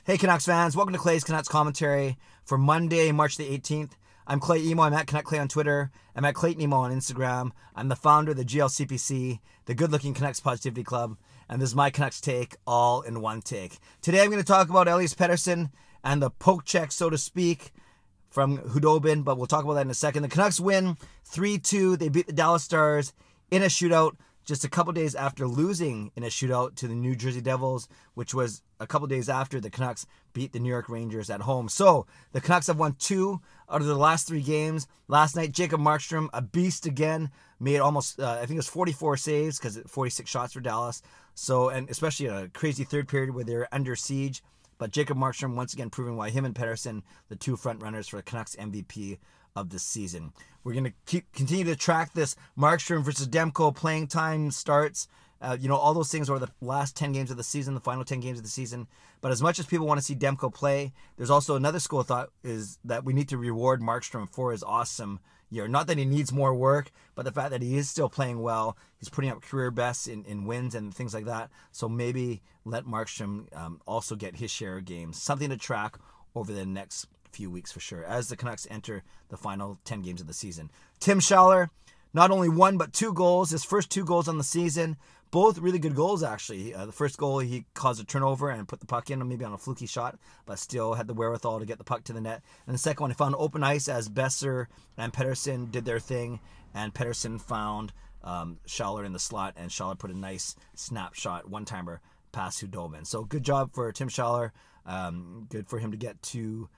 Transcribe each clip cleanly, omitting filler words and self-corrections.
Hey Canucks fans, welcome to Clay's Canucks commentary for Monday, March the 18th. I'm Clay Emo, I'm at Canuck Clay on Twitter, I'm at Clayton Emo on Instagram. I'm the founder of the GLCPC, the Good Looking Canucks Positivity Club, and this is my Canucks take, all in one take. Today I'm going to talk about Elias Pettersson and the poke check, so to speak, from Khudobin, but we'll talk about that in a second. The Canucks win 3-2. They beat the Dallas Stars in a shootout just a couple days after losing in a shootout to the New Jersey Devils, which was a couple days after the Canucks beat the New York Rangers at home. So the Canucks have won 2 out of the last 3 games. Last night, Jacob Markstrom, a beast again, made almost, I think it was 44 saves because 46 shots for Dallas. So, and especially a crazy third period where they're under siege. But Jacob Markstrom once again proving why him and Pettersson, the 2 front runners for the Canucks MVP of the season. We're going to continue to track this Markstrom versus Demko playing time starts. All those things are the last 10 games of the season, the final 10 games of the season. But as much as people want to see Demko play, there's also another school of thought is that we need to reward Markstrom for his awesome year. Not that he needs more work, but the fact that he is still playing well. He's putting up career bests in wins and things like that. So maybe let Markstrom also get his share of games. Something to track over the next few weeks for sure, as the Canucks enter the final 10 games of the season. Tim Schaller, not only 1 but 2 goals, his first 2 goals on the season, both really good goals actually. The first goal, he caused a turnover and put the puck in, maybe on a fluky shot, but still had the wherewithal to get the puck to the net. And the second one, he found open ice as Besser and Pettersson did their thing, and Pettersson found Schaller in the slot, and Schaller put a nice snapshot one-timer past Khudobin. So good job for Tim Schaller. Good for him to get 2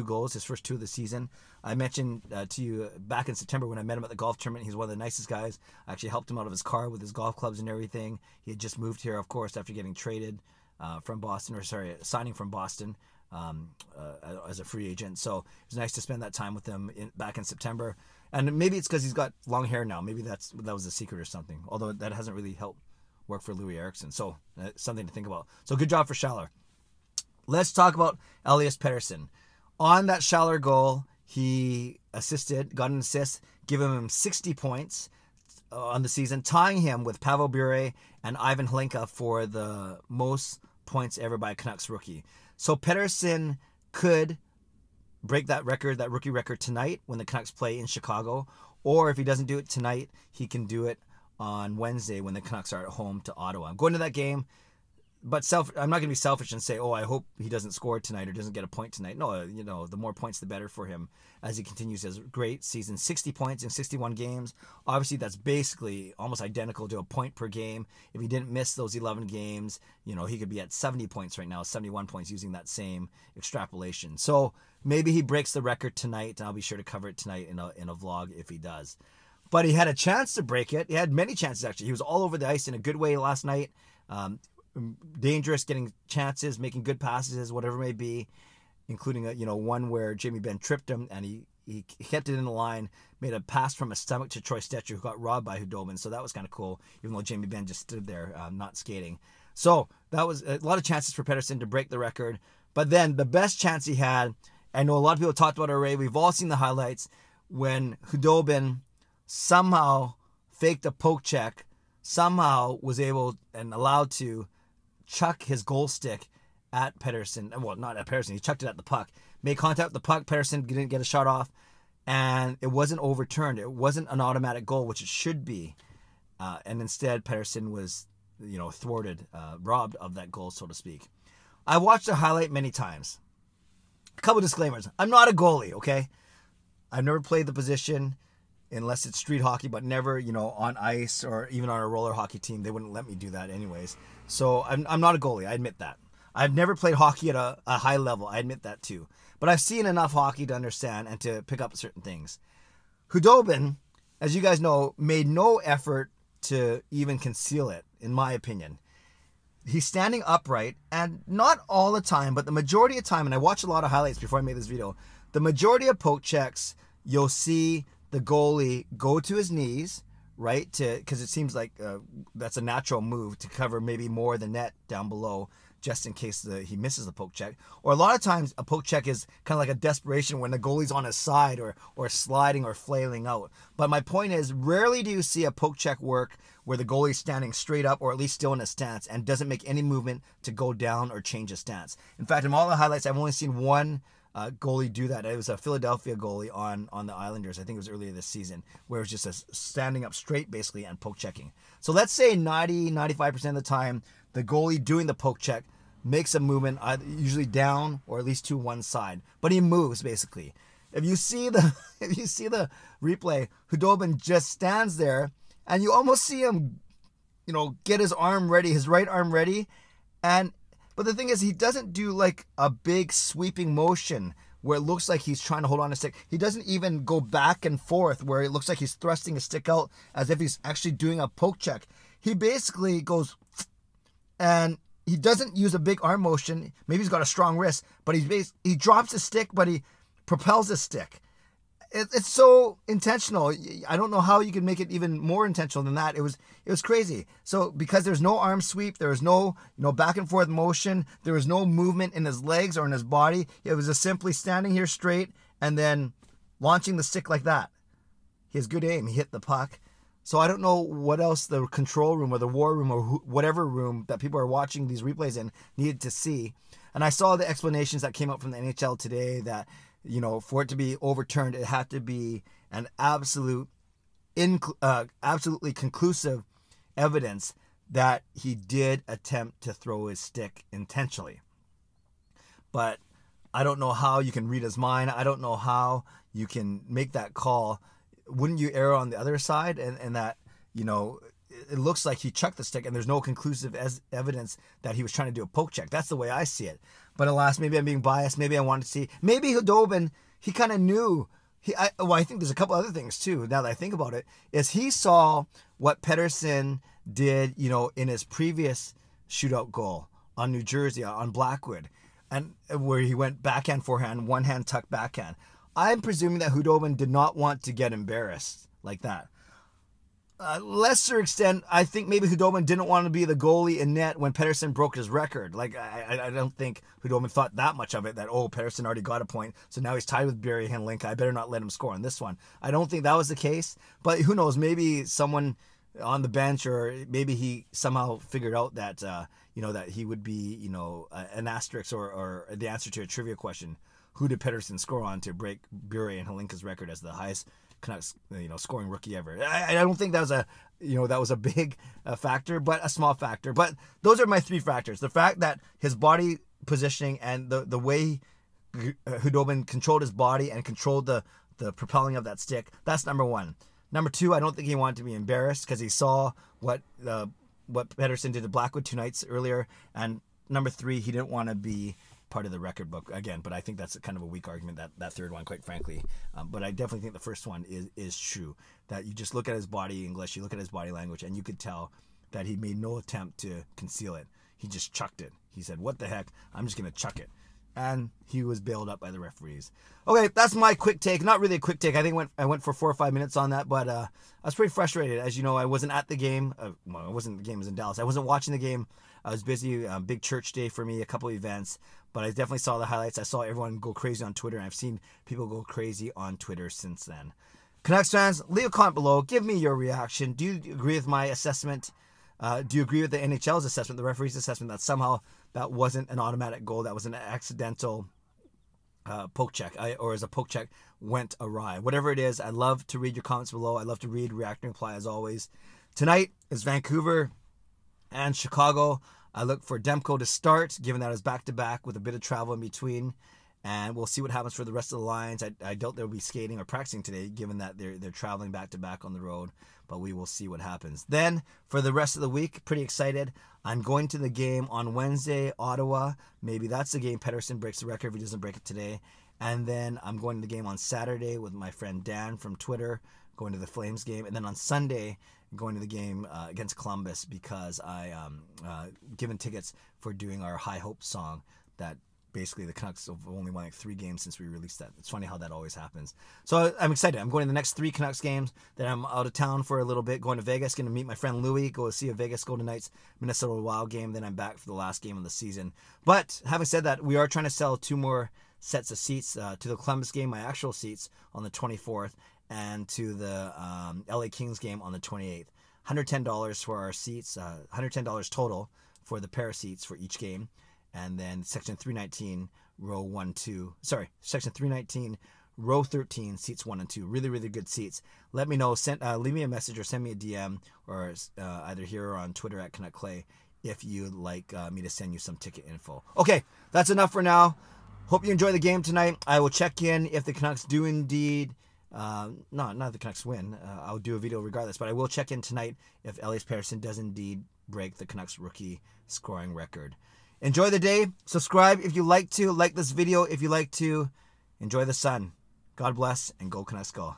goals, his first 2 of the season. I mentioned to you back in September when I met him at the golf tournament, he's one of the nicest guys. I actually helped him out of his car with his golf clubs and everything. He had just moved here, of course, after getting traded signing from Boston as a free agent. So it was nice to spend that time with him back in September. And maybe it's because he's got long hair now. Maybe that was a secret or something, although that hasn't really helped work for Louis Eriksson. So something to think about. So good job for Schaller. Let's talk about Elias Pettersson. On that Schaller goal, he got an assist, giving him 60 points on the season, tying him with Pavel Bure and Ivan Hlinka for the most points ever by a Canucks rookie. So Pettersson could break that record, that rookie record tonight when the Canucks play in Chicago, or if he doesn't do it tonight, he can do it on Wednesday when the Canucks are at home to Ottawa. I'm going to that game. But I'm not going to be selfish and say, I hope he doesn't score tonight or doesn't get a point tonight. No, the more points, the better for him as he continues his great season. 60 points in 61 games. Obviously, that's basically almost identical to a point per game. If he didn't miss those 11 games, he could be at 70 points right now, 71 points using that same extrapolation. So maybe he breaks the record tonight, and I'll be sure to cover it tonight in a vlog if he does. But he had a chance to break it. He had many chances, actually. He was all over the ice in a good way last night. Dangerous, getting chances, making good passes, whatever it may be, including one where Jamie Benn tripped him and he kept it in the line, made a pass from his stomach to Troy Stecher, who got robbed by Khudobin. So that was kind of cool, even though Jamie Benn just stood there not skating. So that was a lot of chances for Pettersson to break the record. But then the best chance he had, I know a lot of people talked about it already, we've all seen the highlights, when Khudobin somehow faked a poke check, somehow was able and allowed to chuck his goal stick at Pettersson. Well, not at Pettersson. He chucked it at the puck. Made contact with the puck. Pettersson didn't get a shot off. And it wasn't overturned. It wasn't an automatic goal, which it should be. And instead, Pettersson was, thwarted, robbed of that goal, so to speak. I watched the highlight many times. A couple disclaimers. I'm not a goalie, okay? I've never played the position unless it's street hockey, but never, on ice or even on a roller hockey team. They wouldn't let me do that anyways. So I'm not a goalie. I admit that. I've never played hockey at a high level. I admit that too. But I've seen enough hockey to understand and to pick up certain things. Khudobin, as you guys know, made no effort to even conceal it, in my opinion. He's standing upright, and not all the time, but the majority of time, and I watched a lot of highlights before I made this video, the majority of poke checks, you'll see the goalie go to his knees, right? Because it seems like that's a natural move to cover maybe more of the net down below just in case he misses the poke check. Or a lot of times a poke check is kind of like a desperation when the goalie's on his side or sliding or flailing out. But my point is, rarely do you see a poke check work where the goalie's standing straight up or at least still in a stance and doesn't make any movement to go down or change his stance. In fact, in all the highlights, I've only seen one goalie do that. It was a Philadelphia goalie on the Islanders. I think it was earlier this season, where it was just a standing up straight basically and poke checking. So let's say 95% of the time, the goalie doing the poke check makes a movement, usually down or at least to one side, but he moves basically. If you see the replay, Khudobin just stands there, and you almost see him, get his arm ready, his right arm ready, but the thing is, he doesn't do like a big sweeping motion where it looks like he's trying to hold on a stick. He doesn't even go back and forth where it looks like he's thrusting a stick out as if he's actually doing a poke check. He basically goes, and he doesn't use a big arm motion. Maybe he's got a strong wrist, but he drops his stick, but he propels his stick. It's so intentional. I don't know how you can make it even more intentional than that. It was crazy. So because there's no arm sweep, there was no back and forth motion, there was no movement in his legs or in his body. It was just simply standing here straight and then launching the stick like that. He has good aim. He hit the puck. So I don't know what else the control room or the war room or whatever room that people are watching these replays in needed to see. And I saw the explanations that came out from the NHL today that, for it to be overturned, it had to be an absolutely conclusive evidence that he did attempt to throw his stick intentionally. But I don't know how you can read his mind. I don't know how you can make that call. Wouldn't you err on the other side and that, it looks like he chucked the stick and there's no conclusive evidence that he was trying to do a poke check. That's the way I see it. But alas, maybe I'm being biased. Maybe I wanted to see. Maybe Khudobin, he kind of knew. I think there's a couple other things too, now that I think about it, is he saw what Pettersson did, in his previous shootout goal on New Jersey, on Blackwood, and where he went backhand, forehand, one hand tuck backhand. I'm presuming that Khudobin did not want to get embarrassed like that. Lesser extent, I think maybe Khudobin didn't want to be the goalie in net when Pettersson broke his record. Like, I don't think Khudobin thought that much of it, that, Pettersson already got a point, so now he's tied with Barrie and Linka. I better not let him score on this one. I don't think that was the case, but who knows, maybe someone on the bench, or maybe he somehow figured out that, that he would be, an asterisk or the answer to a trivia question. Who did Pettersson score on to break Barrie and Helinka's record as the highest Canucks, scoring rookie ever? I don't think that was a big factor, but a small factor. But those are my three factors: the fact that his body positioning and the way Khudobin controlled his body and controlled the propelling of that stick. That's number one. Number two, I don't think he wanted to be embarrassed because he saw what Pettersson did to Blackwood 2 nights earlier. And number three, he didn't want to be part of the record book again, but I think that's kind of a weak argument, that third one, quite frankly. But I definitely think the first one is true, that you just look at his body English, you look at his body language, and you could tell that he made no attempt to conceal it. He just chucked it. He said, what the heck, I'm just going to chuck it. And he was bailed up by the referees. Okay, that's my quick take. Not really a quick take. I think I went for 4 or 5 minutes on that, but I was pretty frustrated. As you know, I wasn't at the game. Well, it wasn't the game. It was in Dallas. I wasn't watching the game. I was busy. Big church day for me, a couple of events. But I definitely saw the highlights. I saw everyone go crazy on Twitter, and I've seen people go crazy on Twitter since then. Canucks fans, leave a comment below. Give me your reaction. Do you agree with my assessment? Do you agree with the NHL's assessment, the referee's assessment, that somehow that wasn't an automatic goal, that was an accidental poke check, or as a poke check went awry? Whatever it is, I love to read your comments below. I love to read, react, and reply as always. Tonight is Vancouver and Chicago. I look for Demko to start, given that it's back-to-back with a bit of travel in between. And we'll see what happens for the rest of the lines. I doubt they'll be skating or practicing today, given that they're traveling back-to-back on the road. But we will see what happens. Then, for the rest of the week, pretty excited. I'm going to the game on Wednesday, Ottawa. Maybe that's the game Pettersson breaks the record if he doesn't break it today. And then I'm going to the game on Saturday with my friend Dan from Twitter, going to the Flames game. And then on Sunday, going to the game against Columbus, because I given tickets for doing our High Hope song that basically the Canucks have only won like 3 games since we released that. It's funny how that always happens. So I'm excited. I'm going to the next 3 Canucks games. Then I'm out of town for a little bit, going to Vegas, going to meet my friend Louie, go see a Vegas Golden Knights Minnesota Wild game. Then I'm back for the last game of the season. But having said that, we are trying to sell 2 more sets of seats to the Columbus game, my actual seats, on the 24th, and to the LA Kings game on the 28th. $110 for our seats, $110 total for the pair of seats for each game. And then section 319, section 319, row 13, seats 1 and 2. Really, really good seats. Let me know. Leave me a message or send me a DM, or either here or on Twitter at Canuck Clay, if you'd like me to send you some ticket info. Okay, that's enough for now. Hope you enjoy the game tonight. I will check in if the Canucks do indeed... not if the Canucks win. I'll do a video regardless, but I will check in tonight if Elias Pettersson does indeed break the Canucks rookie scoring record. Enjoy the day. Subscribe if you like to. Like this video if you like to. Enjoy the sun. God bless, and go Canucks go.